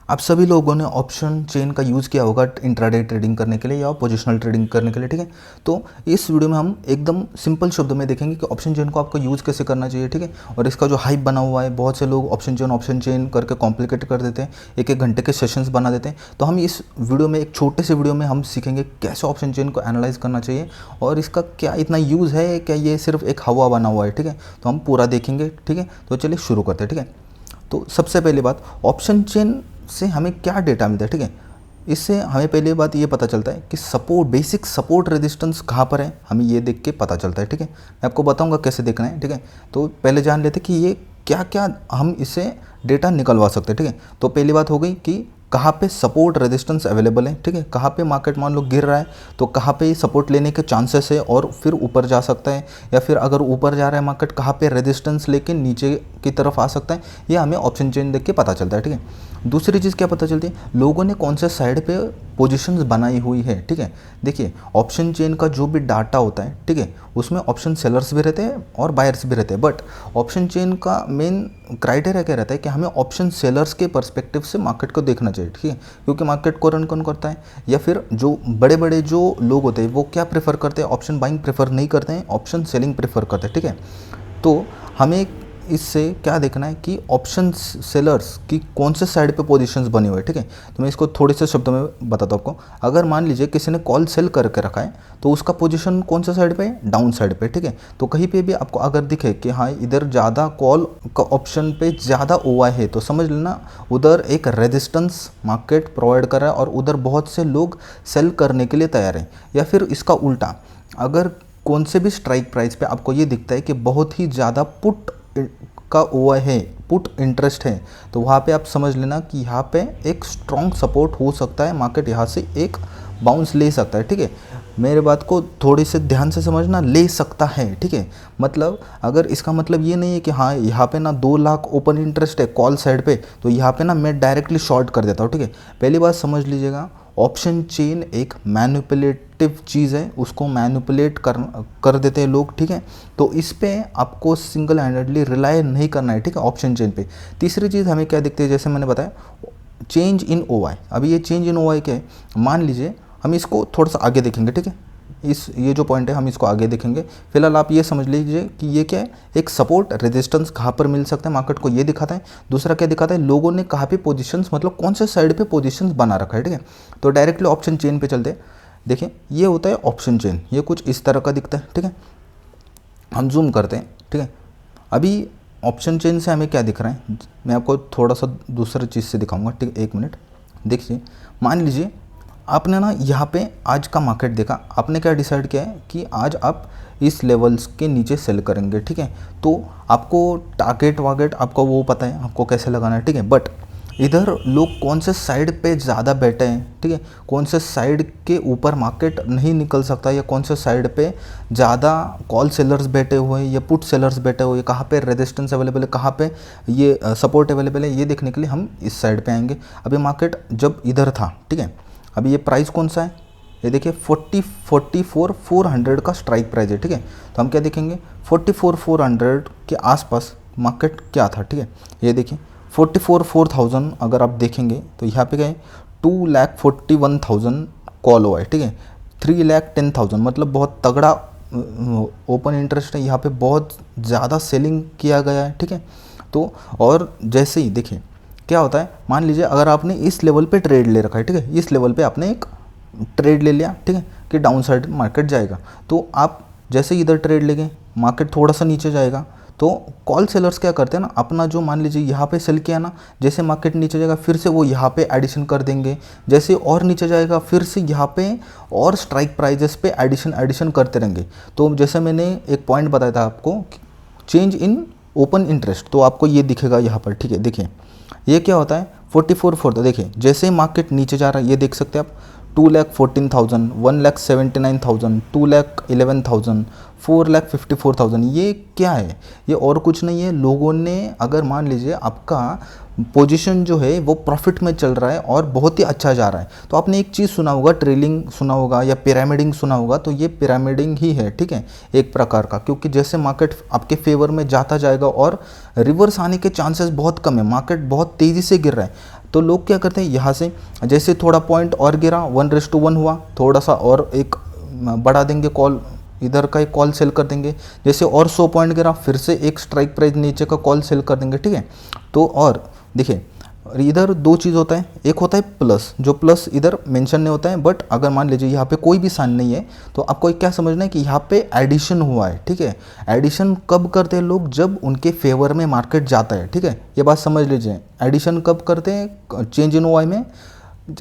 आप सभी लोगों ने ऑप्शन चेन का यूज़ किया होगा इंट्राडे ट्रेडिंग करने के लिए या पोजिशनल ट्रेडिंग करने के लिए, ठीक है। तो इस वीडियो में हम एकदम सिंपल शब्दों में देखेंगे कि ऑप्शन चेन को आपको यूज़ कैसे करना चाहिए, ठीक है। और इसका जो हाइप बना हुआ है, बहुत से लोग ऑप्शन चेन करके कॉम्प्लिकेट कर देते हैं, एक एक घंटे के सेशंस बना देते हैं। तो हम इस वीडियो में, एक छोटे से वीडियो में हम सीखेंगे कैसे ऑप्शन चेन को एनालाइज करना चाहिए और इसका क्या इतना यूज़ है, क्या ये सिर्फ एक हवा बना हुआ है, ठीक है। तो हम पूरा देखेंगे, ठीक है। तो चलिए शुरू करते हैं, ठीक है। तो सबसे पहली बात, ऑप्शन चेन से हमें क्या डेटा मिलता है, ठीक है। इससे हमें पहली बात ये पता चलता है कि सपोर्ट, बेसिक सपोर्ट रेजिस्टेंस कहाँ पर है, हमें ये देख के पता चलता है, ठीक है। मैं आपको बताऊंगा कैसे देखना है, ठीक है। तो पहले जान लेते कि ये क्या क्या हम इससे डेटा निकलवा सकते हैं, ठीक है। तो पहली बात हो गई कि कहाँ पे सपोर्ट रेजिस्टेंस अवेलेबल है, ठीक है। कहाँ पे मार्केट मान लो गिर रहा है तो कहाँ पे सपोर्ट लेने के चांसेस है और फिर ऊपर जा सकता है, या फिर अगर ऊपर जा रहा है मार्केट कहाँ पे रेजिस्टेंस लेके नीचे की तरफ आ सकता है, ये हमें ऑप्शन चेन देख के पता चलता है, ठीक है। दूसरी चीज़ क्या पता चलती है, लोगों ने कौन से साइड पे पोजीशंस बनाई हुई है, ठीक है। देखिए ऑप्शन चेन का जो भी डाटा होता है, ठीक है, उसमें ऑप्शन सेलर्स भी रहते हैं और बायर्स भी रहते हैं। बट ऑप्शन चेन का मेन क्राइटेरिया क्या रहता है कि हमें ऑप्शन सेलर्स के पर्सपेक्टिव से मार्केट को देखना चाहिए, ठीक है। क्योंकि मार्केट को रन कौन करता है, या फिर जो बड़े बड़े जो लोग होते हैं वो क्या प्रेफर करते हैं, ऑप्शन बाइंग प्रेफर नहीं करते हैं, ऑप्शन सेलिंग प्रेफर करते हैं, ठीक है। तो हमें इससे क्या देखना है कि ऑप्शन सेलर्स की कौन से साइड पे पोजीशंस बनी हुई है, ठीक है। तो मैं इसको थोड़े से शब्दों में बताता हूँ आपको। अगर मान लीजिए किसी ने कॉल सेल करके रखा है तो उसका पोजीशन कौन से साइड पे है, डाउन साइड पे, ठीक है। तो कहीं पे भी आपको अगर दिखे कि हाँ इधर ज़्यादा कॉल का ऑप्शन पे ज़्यादा ओवा है तो समझ लेना उधर एक रेजिस्टेंस मार्केट प्रोवाइड कर रहा है और उधर बहुत से लोग सेल करने के लिए तैयार हैं। या फिर इसका उल्टा, अगर कौन से भी स्ट्राइक प्राइस पे आपको ये दिखता है कि बहुत ही ज़्यादा पुट का ओवा है, पुट इंटरेस्ट है, तो वहाँ पे आप समझ लेना कि यहाँ पे एक स्ट्रॉन्ग सपोर्ट हो सकता है, मार्केट यहाँ से एक बाउंस ले सकता है, ठीक है। मेरे बात को थोड़ी से ध्यान से समझना, ले सकता है, ठीक है। मतलब अगर इसका मतलब ये नहीं है कि हाँ यहाँ पे ना 2 लाख ओपन इंटरेस्ट है कॉल साइड पे तो यहाँ पे ना मैं डायरेक्टली शॉर्ट कर देता हूँ, ठीक है। पहली बात समझ लीजिएगा, ऑप्शन चेन एक मैनिपुलेटिव चीज़ है, उसको मैनिपुलेट कर देते हैं लोग, ठीक है। तो इस पे आपको सिंगल हैंडेडली रिलाई नहीं करना है, ठीक है, ऑप्शन चेन पे। तीसरी चीज़ हमें क्या दिखती है, जैसे मैंने बताया चेंज इन ओवाई। अभी ये चेंज इन ओवाई क्या है, मान लीजिए हम इसको थोड़ा सा आगे देखेंगे, ठीक है। ये जो पॉइंट है हम इसको आगे देखेंगे। फिलहाल आप ये समझ लीजिए कि ये क्या है, एक सपोर्ट रेजिस्टेंस कहाँ पर मिल सकता है मार्केट को, ये दिखाता है। दूसरा क्या दिखाता है, लोगों ने कहाँ पे पोजीशंस, मतलब कौन से साइड पे पोजीशंस बना रखा है, ठीक है। तो डायरेक्टली ऑप्शन चेन पे चलते हैं। देखिए ये होता है ऑप्शन चेन, ये कुछ इस तरह का दिखता है, ठीक है। हम जूम करते हैं, ठीक है। अभी ऑप्शन चेन से हमें क्या दिख रहा है, मैं आपको थोड़ा सा दूसरी चीज़ से दिखाऊंगा, ठीक है। 1 मिनट देखिए, मान लीजिए आपने ना यहाँ पे आज का मार्केट देखा, आपने क्या डिसाइड किया है कि आज आप इस लेवल्स के नीचे सेल करेंगे, ठीक है। तो आपको टारगेट वारगेट आपको वो पता है, आपको कैसे लगाना है, ठीक है। बट इधर लोग कौन से साइड पे ज़्यादा बैठे हैं, ठीक है, कौन से साइड के ऊपर मार्केट नहीं निकल सकता, या कौन से साइड पे ज़्यादा कॉल सेलर्स बैठे हुए हैं या पुट सेलर्स बैठे हुए हैं, कहाँ पे रेजिस्टेंस अवेलेबल है, कहाँ पे ये सपोर्ट अवेलेबल है, ये देखने के लिए हम इस साइड पे आएंगे। अभी मार्केट जब इधर था, ठीक है, अभी ये प्राइस कौन सा है, ये देखिए 44,400 का स्ट्राइक प्राइस है, ठीक है। तो हम क्या देखेंगे, 44,400 के आसपास मार्केट क्या था, ठीक है। ये देखिए 44,000 अगर आप देखेंगे तो यहाँ पे गए 2,41,000 कॉल हुआ है, ठीक है। 3,10,000 मतलब बहुत तगड़ा ओपन इंटरेस्ट है, यहाँ पे बहुत ज़्यादा सेलिंग किया गया है, ठीक है। तो और जैसे ही देखिए क्या होता है, मान लीजिए अगर आपने इस लेवल पे ट्रेड ले रखा है, ठीक है, इस लेवल पे आपने एक ट्रेड ले लिया, ठीक है, कि डाउन साइड मार्केट जाएगा। तो आप जैसे ही इधर ट्रेड ले गए, मार्केट थोड़ा सा नीचे जाएगा, तो कॉल सेलर्स क्या करते हैं ना, अपना जो मान लीजिए यहाँ पे सेल किया ना, जैसे मार्केट नीचे जाएगा फिर से वो यहाँ पे एडिशन कर देंगे, जैसे और नीचे जाएगा फिर से यहाँ पे और स्ट्राइक प्राइजेस पे एडिशन करते रहेंगे। तो जैसे मैंने एक पॉइंट बताया था आपको, चेंज इन ओपन इंटरेस्ट, तो आपको ये दिखेगा यहाँ पर, ठीक है। देखिए ये क्या होता है, 44,400, देखिए जैसे ही मार्केट नीचे जा रहा है ये देख सकते हैं आप, 2,14,000, 1,79,000, 2,11,000, 4,54,000, ये क्या है, ये और कुछ नहीं है। लोगों ने, अगर मान लीजिए आपका पोजीशन जो है वो प्रॉफिट में चल रहा है और बहुत ही अच्छा जा रहा है, तो आपने एक चीज़ सुना होगा, ट्रेलिंग सुना होगा या पिरामिडिंग सुना होगा, तो ये पिरामिडिंग ही है, ठीक है, एक प्रकार का। क्योंकि जैसे मार्केट आपके फेवर में जाता जाएगा और रिवर्स आने के चांसेस बहुत कम है, मार्केट बहुत तेज़ी से गिर रहा है। तो लोग क्या करते हैं, यहाँ से जैसे थोड़ा पॉइंट और गिरा 1:1 हुआ, थोड़ा सा और एक बढ़ा देंगे कॉल, इधर का एक कॉल सेल कर देंगे। जैसे और 100 पॉइंट गिरा, फिर से एक स्ट्राइक प्राइस नीचे का कॉल सेल कर देंगे, ठीक है। तो और देखिए इधर दो चीज़ होता है, एक होता है प्लस, जो प्लस इधर मेंशन नहीं होता है, बट अगर मान लीजिए यहाँ पे कोई भी साइन नहीं है तो आपको क्या समझना है कि यहाँ पे एडिशन हुआ है, ठीक है। एडिशन कब करते हैं लोग, जब उनके फेवर में मार्केट जाता है, ठीक है, ये बात समझ लीजिए। एडिशन कब करते हैं, चेंज इन ओआई में।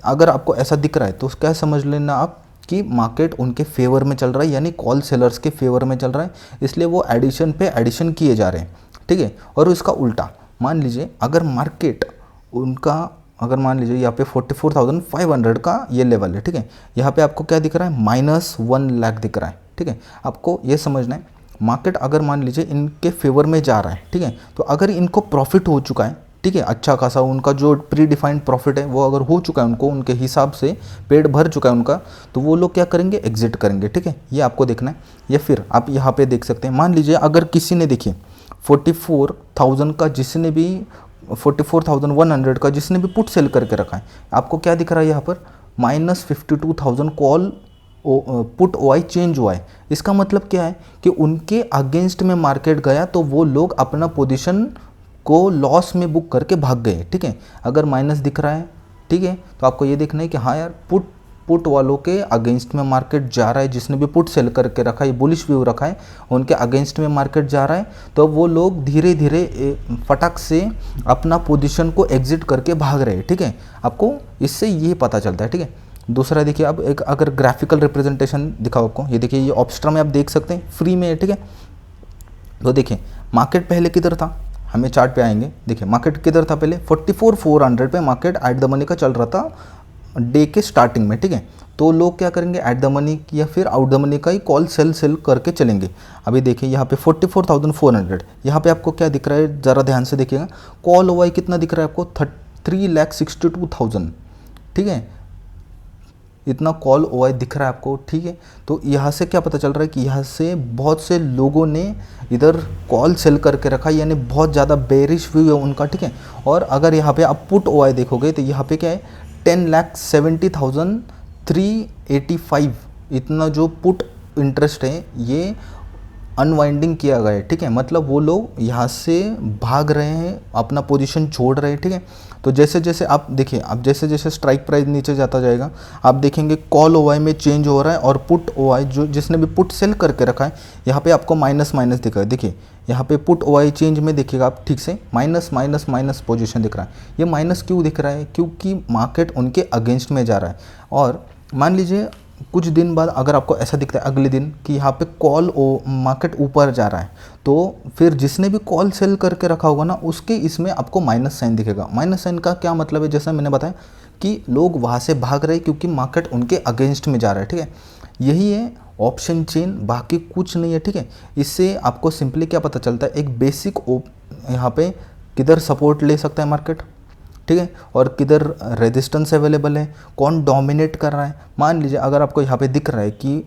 अगर आपको ऐसा दिख रहा है तो क्या समझ लेना आप कि मार्केट उनके फेवर में चल रहा है, यानी कॉल सेलर्स के फेवर में चल रहा है, इसलिए वो एडिशन पे एडिशन किए जा रहे हैं, ठीक है। और इसका उल्टा मान लीजिए, अगर मार्केट उनका, अगर मान लीजिए यहाँ पे 44,500 का ये लेवल है, ठीक है, यहाँ पे आपको क्या दिख रहा है, -1 लाख दिख रहा है, ठीक है। आपको ये समझना है, मार्केट अगर मान लीजिए इनके फेवर में जा रहा है, ठीक है, तो अगर इनको प्रॉफिट हो चुका है, ठीक है, अच्छा खासा उनका जो प्री डिफाइंड प्रॉफिट है वो अगर हो चुका है, उनको उनके हिसाब से पेट भर चुका है उनका, तो वो लोग क्या करेंगे, एग्जिट करेंगे, ठीक है। ये आपको देखना है। या फिर आप यहाँ पे देख सकते हैं, मान लीजिए अगर किसी ने, देखिए 44,000 का जिसने भी 44,100 का जिसने भी पुट सेल करके रखा है, आपको क्या दिख रहा है यहाँ पर, -52,000 कॉल पुट ओआई चेंज हुआ है। इसका मतलब क्या है कि उनके अगेंस्ट में मार्केट गया तो वो लोग अपना पोजीशन को लॉस में बुक करके भाग गए, ठीक है। अगर माइनस दिख रहा है, ठीक है, तो आपको ये देखना है कि हाँ यार, पुट वालों के अगेंस्ट में मार्केट जा रहा है, जिसने भी पुट सेल करके रखा है, बुलिश व्यू रखा है, उनके अगेंस्ट में मार्केट जा रहा है, तो वो लोग धीरे धीरे फटाक से अपना पोजीशन को एग्जिट करके भाग रहे हैं, ठीक है। आपको इससे ये पता चलता है, ठीक है। दूसरा देखिए, अब एक अगर ग्राफिकल रिप्रेजेंटेशन दिखाओ आपको, ये देखिए, ये ऑप्स्ट्रा में आप देख सकते हैं, फ्री में है, ठीक है। तो देखिए मार्केट पहले किधर था, हमें चार्ट पे आएंगे, देखिए मार्केट किधर था पहले, 44,400 पे मार्केट एट द मनी का चल रहा था डे के स्टार्टिंग में, ठीक है। तो लोग क्या करेंगे, एट द मनी या फिर आउट द मनी का ही कॉल सेल करके चलेंगे। अभी देखिए यहाँ पे 44,400, यहाँ पे आपको क्या दिख रहा है, ज़रा ध्यान से देखिएगा, कॉल ओवाई कितना दिख रहा है आपको, 3,62,000, ठीक है, इतना कॉल ओआई दिख रहा है आपको, ठीक है। तो यहाँ से क्या पता चल रहा है कि यहाँ से बहुत से लोगों ने इधर कॉल सेल करके रखा, यानी बहुत ज़्यादा बेरिश व्यू है उनका, ठीक है। और अगर यहाँ पे आप पुट ओआई देखोगे तो यहाँ पे क्या है, 10,70,385, इतना जो पुट इंटरेस्ट है ये अनवाइंडिंग किया गया है, ठीक है। मतलब वो लोग यहाँ से भाग रहे हैं, अपना पोजीशन छोड़ रहे हैं, ठीक है। तो जैसे जैसे आप देखिए, अब जैसे जैसे स्ट्राइक प्राइस नीचे जाता जाएगा, आप देखेंगे कॉल ओआई में चेंज हो रहा है, और पुट ओआई जो जिसने भी पुट सेल करके रखा है, यहाँ पे आपको माइनस माइनस दिखा है। देखिए यहाँ पे पुट ओआई चेंज में देखिएगा आप ठीक से, माइनस माइनस माइनस पोजीशन दिख रहा है। ये माइनस क्यों दिख रहा है, क्योंकि मार्केट उनके अगेंस्ट में जा रहा है। और मान लीजिए कुछ दिन बाद अगर आपको ऐसा दिखता है अगले दिन कि यहाँ पे मार्केट ऊपर जा रहा है, तो फिर जिसने भी कॉल सेल करके रखा होगा ना, उसके इसमें आपको माइनस साइन दिखेगा। माइनस साइन का क्या मतलब है, जैसा मैंने बताया कि लोग वहाँ से भाग रहे हैं क्योंकि मार्केट उनके अगेंस्ट में जा रहा है, ठीक है। यही है ऑप्शन चेन, बाकी कुछ नहीं है, ठीक है। इससे आपको सिंपली क्या पता चलता है, एक बेसिक यहाँ पे किधर सपोर्ट ले सकता है मार्केट, ठीक है, और किधर रेजिस्टेंस अवेलेबल है, कौन डोमिनेट कर रहा है। मान लीजिए अगर आपको यहाँ पे दिख रहा है कि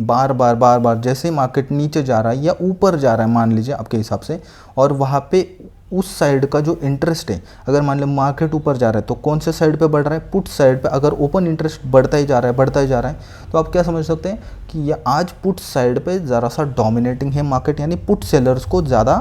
बार बार जैसे मार्केट नीचे जा रहा है या ऊपर जा रहा है, मान लीजिए आपके हिसाब से, और वहाँ पे उस साइड का जो इंटरेस्ट है, अगर मान लीजिए मार्केट ऊपर जा रहा है तो कौन से साइड पे बढ़ रहा है, पुट साइड पे। अगर ओपन इंटरेस्ट बढ़ता ही जा रहा है, तो आप क्या समझ सकते हैं कि ये आज पुट साइड पे ज़रा सा डोमिनेटिंग है मार्केट, यानी पुट सेलर्स को ज़्यादा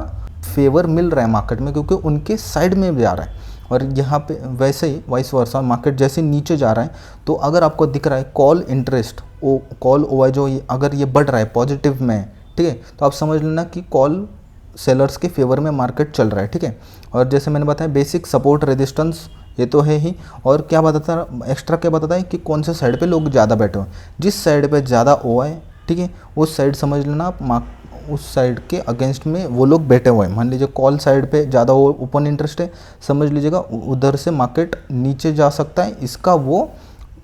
फेवर मिल रहा है मार्केट में, क्योंकि उनके साइड में जा रहा है। और यहाँ पे वैसे ही वाइस वर्सा, मार्केट जैसे नीचे जा रहा है, तो अगर आपको दिख रहा है कॉल इंटरेस्ट कॉल ओआई जो अगर ये बढ़ रहा है पॉजिटिव में, ठीक है, तो आप समझ लेना कि कॉल सेलर्स के फेवर में मार्केट चल रहा है, ठीक है। और जैसे मैंने बताया बेसिक सपोर्ट रेजिस्टेंस ये तो है ही, और क्या बताता एक्स्ट्रा क्या बताता है कि कौन से साइड पे लोग ज़्यादा बैठे हुए, जिस साइड पे ज़्यादा ओआई, ठीक है, उस साइड समझ लेना आप उस साइड के अगेंस्ट में वो लोग बैठे हुए हैं। मान लीजिए कॉल साइड पे ज़्यादा ओपन इंटरेस्ट है, समझ लीजिएगा उधर से मार्केट नीचे जा सकता है, इसका वो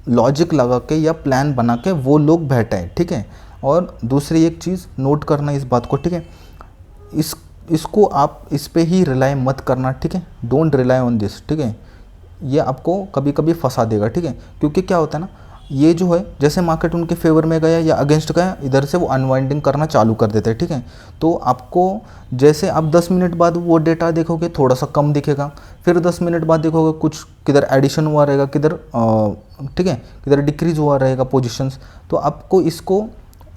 लॉजिक लगा के या प्लान बना के वो लोग बैठे हैं, ठीक है। और दूसरी एक चीज़ नोट करना इस बात को, ठीक है, इसको आप इस पे ही रिलाई मत करना, ठीक है, डोंट रिलाई ऑन दिस, ठीक है। ये आपको कभी कभी फंसा देगा, ठीक है, क्योंकि क्या होता है ना, ये जो है जैसे मार्केट उनके फेवर में गया या अगेंस्ट गया, इधर से वो अनवाइंडिंग करना चालू कर देते हैं, ठीक है। तो आपको जैसे आप 10 मिनट बाद वो डेटा देखोगे थोड़ा सा कम दिखेगा, फिर 10 मिनट बाद देखोगे कुछ किधर एडिशन हुआ रहेगा, किधर ठीक है, किधर डिक्रीज हुआ रहेगा पोजीशंस। तो आपको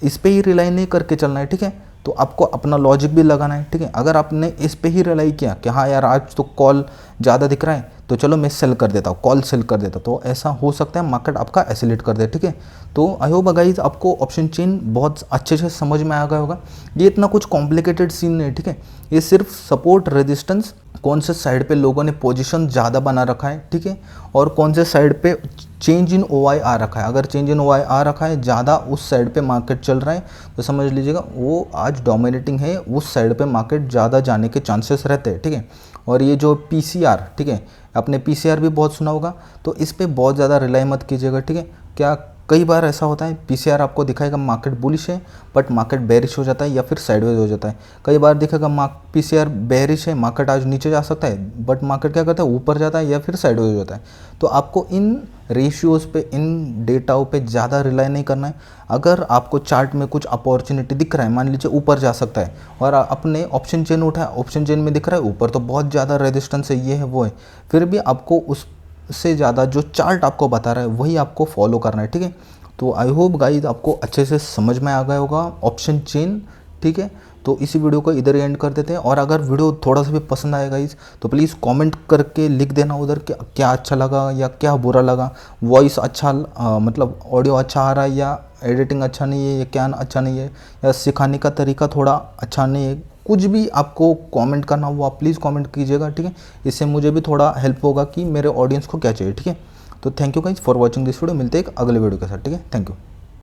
इस पे ही रिलाई नहीं करके चलना है, ठीक है। तो आपको अपना लॉजिक भी लगाना है, ठीक है। अगर आपने इस पे ही रिलाई किया कि हाँ यार आज तो कॉल ज़्यादा दिख रहा है तो चलो मैं सेल कर देता हूँ, कॉल सेल कर देता हूँ, तो ऐसा हो सकता है मार्केट आपका एसिलेट कर दे, ठीक है। तो आई होप गाइस आपको ऑप्शन चेन बहुत अच्छे से समझ में आ गया होगा। ये इतना कुछ कॉम्प्लिकेटेड सीन नहीं है, ठीक है। ये सिर्फ सपोर्ट रेजिस्टेंस, कौन से साइड पे लोगों ने पोजीशन ज़्यादा बना रखा है, ठीक है, और कौन से साइड पे चेंज इन ओआई आ रखा है। अगर चेंज इन ओआई आ रखा है ज़्यादा, उस साइड पे मार्केट चल रहा है, तो समझ लीजिएगा वो आज डोमिनेटिंग है, उस साइड पे मार्केट ज़्यादा जाने के चांसेस रहते हैं, ठीक है। और ये जो पीसीआर, ठीक है, आपने पीसीआर भी बहुत सुना होगा, तो इस पर बहुत ज़्यादा रिलाई मत कीजिएगा, ठीक है। क्या कई बार ऐसा होता है पीसीआर आपको दिखाएगा मार्केट बुलिश है बट मार्केट बेरिश हो जाता है या फिर साइडवेज हो जाता है। कई बार दिखेगा पीसीआर बेरिश है, मार्केट आज नीचे जा सकता है बट मार्केट क्या करता है ऊपर जाता है या फिर साइडवेज हो जाता है। तो आपको इन रेशियोज़ पे, इन डेटाओं पे ज़्यादा रिलाई नहीं करना है। अगर आपको चार्ट में कुछ अपॉर्चुनिटी दिख रहा है, मान लीजिए ऊपर जा सकता है और अपने ऑप्शन चेन उठाया, ऑप्शन चेन में दिख रहा है ऊपर तो बहुत ज़्यादा रेजिस्टेंस है, ये है वो है, फिर भी आपको उससे ज़्यादा जो चार्ट आपको बता रहा है वही आपको फॉलो करना है, ठीक है। तो आई होप गाइस आपको अच्छे से समझ में आ गया होगा ऑप्शन चेन, ठीक है। तो इसी वीडियो को इधर एंड कर देते हैं। और अगर वीडियो थोड़ा सा भी पसंद आएगा गाइस तो प्लीज़ कमेंट करके लिख देना उधर कि क्या अच्छा लगा या क्या बुरा लगा, वॉइस अच्छा मतलब ऑडियो अच्छा आ रहा है या एडिटिंग अच्छा नहीं है या क्या अच्छा नहीं है या सिखाने का तरीका थोड़ा अच्छा नहीं है, कुछ भी आपको कमेंट करना वो आप प्लीज़ कमेंट कीजिएगा, ठीक है। इससे मुझे भी थोड़ा हेल्प होगा कि मेरे ऑडियंस को क्या चाहिए, ठीक है। तो thank you guys for watching this video. मिलते हैं एक अगले वीडियो के साथ, ठीक है। Thank you.